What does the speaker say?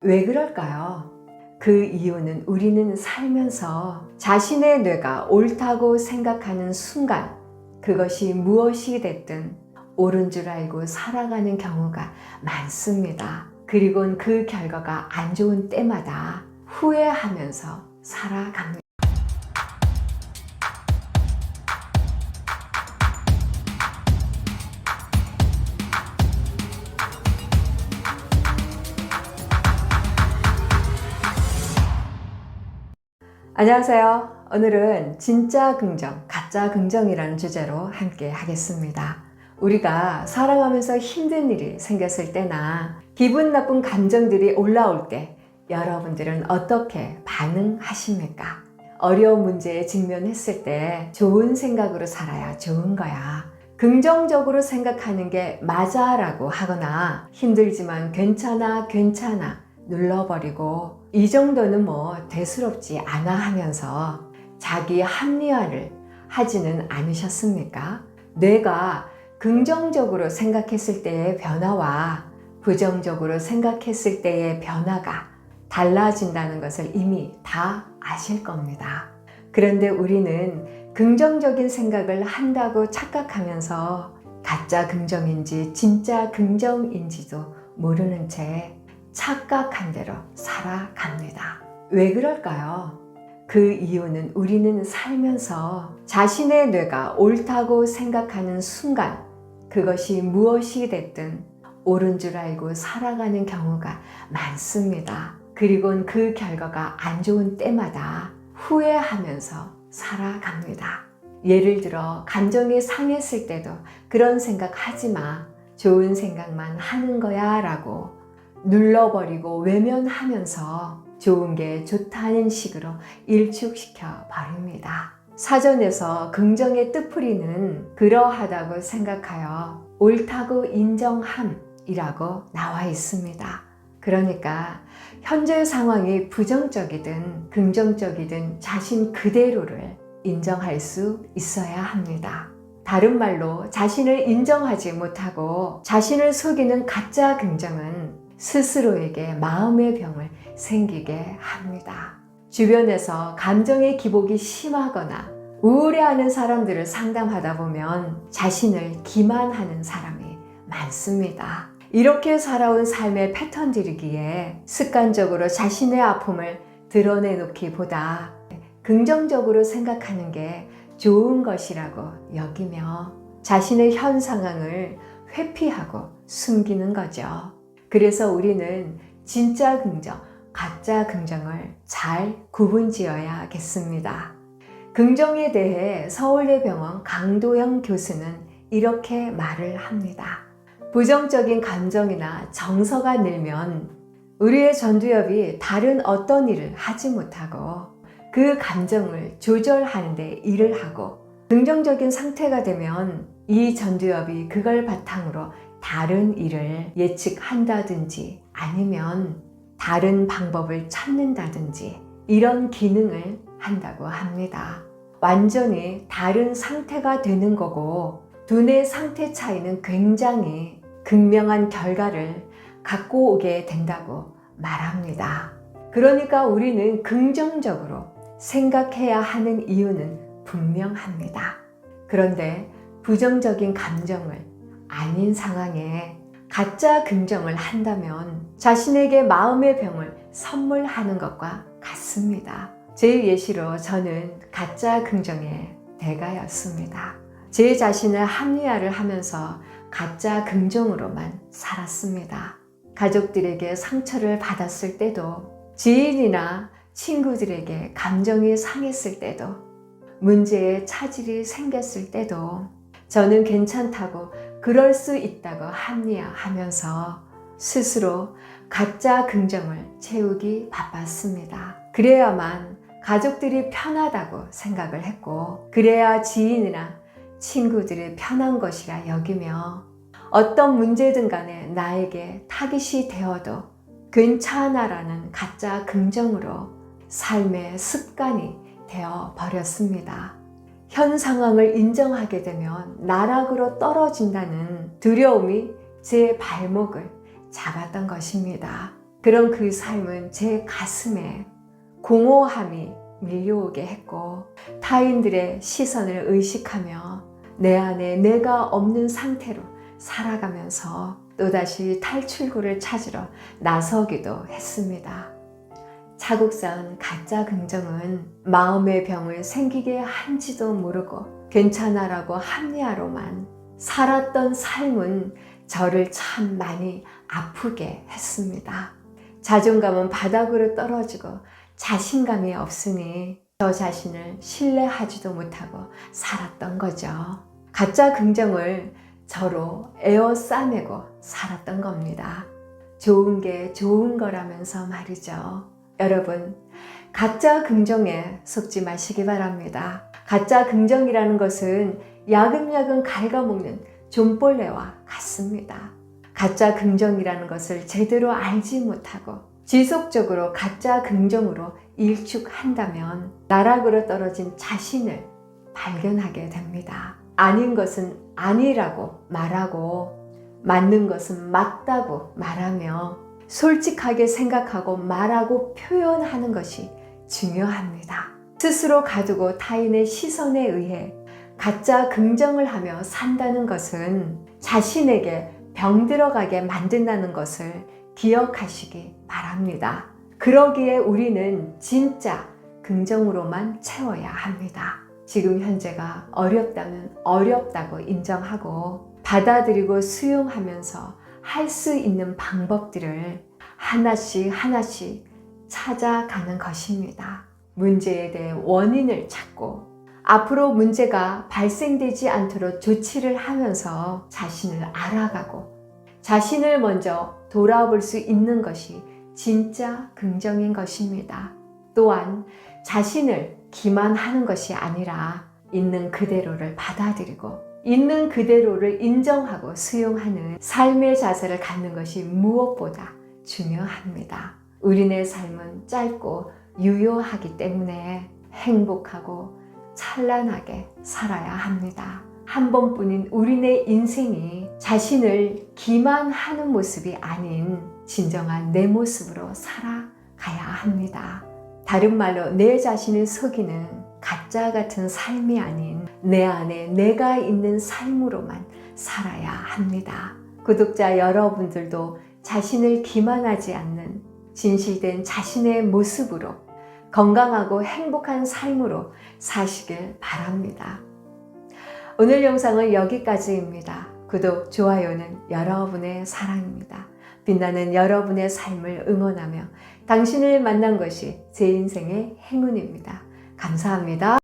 왜 그럴까요? 그 이유는 우리는 살면서 자신의 뇌가 옳다고 생각하는 순간 그것이 무엇이 됐든 옳은 줄 알고 살아가는 경우가 많습니다. 그리고 그 결과가 안 좋은 때마다 후회하면서 살아갑니다. 안녕하세요. 오늘은 진짜 긍정, 가짜 긍정이라는 주제로 함께 하겠습니다. 우리가 살아가면서 힘든 일이 생겼을 때나 기분 나쁜 감정들이 올라올 때 여러분들은 어떻게 반응하십니까? 어려운 문제에 직면했을 때 좋은 생각으로 살아야 좋은 거야. 긍정적으로 생각하는 게 맞아 라고 하거나 힘들지만 괜찮아 눌러버리고 이 정도는 뭐 대수롭지 않아 하면서 자기 합리화를 하지는 않으셨습니까? 뇌가 긍정적으로 생각했을 때의 변화와 부정적으로 생각했을 때의 변화가 달라진다는 것을 이미 다 아실 겁니다. 그런데 우리는 긍정적인 생각을 한다고 착각하면서 가짜 긍정인지 진짜 긍정인지도 모르는 채 착각한 대로 살아갑니다. 왜 그럴까요? 그 이유는 우리는 살면서 자신의 뇌가 옳다고 생각하는 순간 그것이 무엇이 됐든 옳은 줄 알고 살아가는 경우가 많습니다. 그리고 그 결과가 안 좋은 때마다 후회하면서 살아갑니다. 예를 들어 감정이 상했을 때도 그런 생각 하지 마. 좋은 생각만 하는 거야 라고 눌러버리고 외면하면서 좋은 게 좋다는 식으로 일축시켜 버립니다. 사전에서 긍정의 뜻풀이는 그러하다고 생각하여 옳다고 인정함이라고 나와 있습니다. 그러니까 현재 상황이 부정적이든 긍정적이든 자신 그대로를 인정할 수 있어야 합니다. 다른 말로 자신을 인정하지 못하고 자신을 속이는 가짜 긍정은 스스로에게 마음의 병을 생기게 합니다. 주변에서 감정의 기복이 심하거나 우울해하는 사람들을 상담하다 보면 자신을 기만하는 사람이 많습니다. 이렇게 살아온 삶의 패턴들이기에 습관적으로 자신의 아픔을 드러내놓기보다 긍정적으로 생각하는 게 좋은 것이라고 여기며 자신의 현 상황을 회피하고 숨기는 거죠. 그래서 우리는 진짜 긍정, 가짜 긍정을 잘 구분지어야겠습니다. 긍정에 대해 서울대병원 강도영 교수는 이렇게 말을 합니다. 부정적인 감정이나 정서가 늘면 우리의 전두엽이 다른 어떤 일을 하지 못하고 그 감정을 조절하는 데 일을 하고 긍정적인 상태가 되면 이 전두엽이 그걸 바탕으로 다른 일을 예측한다든지 아니면 다른 방법을 찾는다든지 이런 기능을 한다고 합니다. 완전히 다른 상태가 되는 거고 두뇌 상태 차이는 굉장히 극명한 결과를 갖고 오게 된다고 말합니다. 그러니까 우리는 긍정적으로 생각해야 하는 이유는 분명합니다. 그런데 부정적인 감정을 아닌 상황에 가짜 긍정을 한다면 자신에게 마음의 병을 선물하는 것과 같습니다. 제 예시로 저는 가짜 긍정의 대가였습니다. 제 자신을 합리화를 하면서 가짜 긍정으로만 살았습니다. 가족들에게 상처를 받았을 때도 지인이나 친구들에게 감정이 상했을 때도 문제에 차질이 생겼을 때도 저는 괜찮다고 그럴 수 있다고 합리화하면서 스스로 가짜 긍정을 채우기 바빴습니다. 그래야만 가족들이 편하다고 생각을 했고 그래야 지인이나 친구들이 편한 것이라 여기며 어떤 문제든 간에 나에게 타깃이 되어도 괜찮아라는 가짜 긍정으로 삶의 습관이 되어 버렸습니다. 현 상황을 인정하게 되면 나락으로 떨어진다는 두려움이 제 발목을 잡았던 것입니다. 그런 그 삶은 제 가슴에 공허함이 밀려오게 했고 타인들의 시선을 의식하며 내 안에 내가 없는 상태로 살아가면서 또다시 탈출구를 찾으러 나서기도 했습니다. 차곡 쌓은 가짜 긍정은 마음의 병을 생기게 한지도 모르고 괜찮아라고 합리화로만 살았던 삶은 저를 참 많이 아프게 했습니다. 자존감은 바닥으로 떨어지고 자신감이 없으니 저 자신을 신뢰하지도 못하고 살았던 거죠. 가짜 긍정을 저로 에워싸매고 살았던 겁니다. 좋은 게 좋은 거라면서 말이죠. 여러분, 가짜 긍정에 속지 마시기 바랍니다. 가짜 긍정이라는 것은 야금야금 갉아먹는 존벌레와 같습니다. 가짜 긍정이라는 것을 제대로 알지 못하고 지속적으로 가짜 긍정으로 일축한다면 나락으로 떨어진 자신을 발견하게 됩니다. 아닌 것은 아니라고 말하고 맞는 것은 맞다고 말하며 솔직하게 생각하고 말하고 표현하는 것이 중요합니다. 스스로 가두고 타인의 시선에 의해 가짜 긍정을 하며 산다는 것은 자신에게 병들어가게 만든다는 것을 기억하시기 바랍니다. 그러기에 우리는 진짜 긍정으로만 채워야 합니다. 지금 현재가 어렵다면 어렵다고 인정하고 받아들이고 수용하면서 할 수 있는 방법들을 하나씩 하나씩 찾아가는 것입니다. 문제에 대해 원인을 찾고 앞으로 문제가 발생되지 않도록 조치를 하면서 자신을 알아가고 자신을 먼저 돌아볼 수 있는 것이 진짜 긍정인 것입니다. 또한 자신을 기만하는 것이 아니라 있는 그대로를 받아들이고 있는 그대로를 인정하고 수용하는 삶의 자세를 갖는 것이 무엇보다 중요합니다. 우리네 삶은 짧고 유효하기 때문에 행복하고 찬란하게 살아야 합니다. 한 번뿐인 우리네 인생이 자신을 기만하는 모습이 아닌 진정한 내 모습으로 살아가야 합니다. 다른 말로 내 자신을 속이는 가짜 같은 삶이 아닌 내 안에 내가 있는 삶으로만 살아야 합니다. 구독자 여러분들도 자신을 기만하지 않는 진실된 자신의 모습으로 건강하고 행복한 삶으로 사시길 바랍니다. 오늘 영상은 여기까지입니다. 구독, 좋아요는 여러분의 사랑입니다. 빛나는 여러분의 삶을 응원하며 당신을 만난 것이 제 인생의 행운입니다. 감사합니다.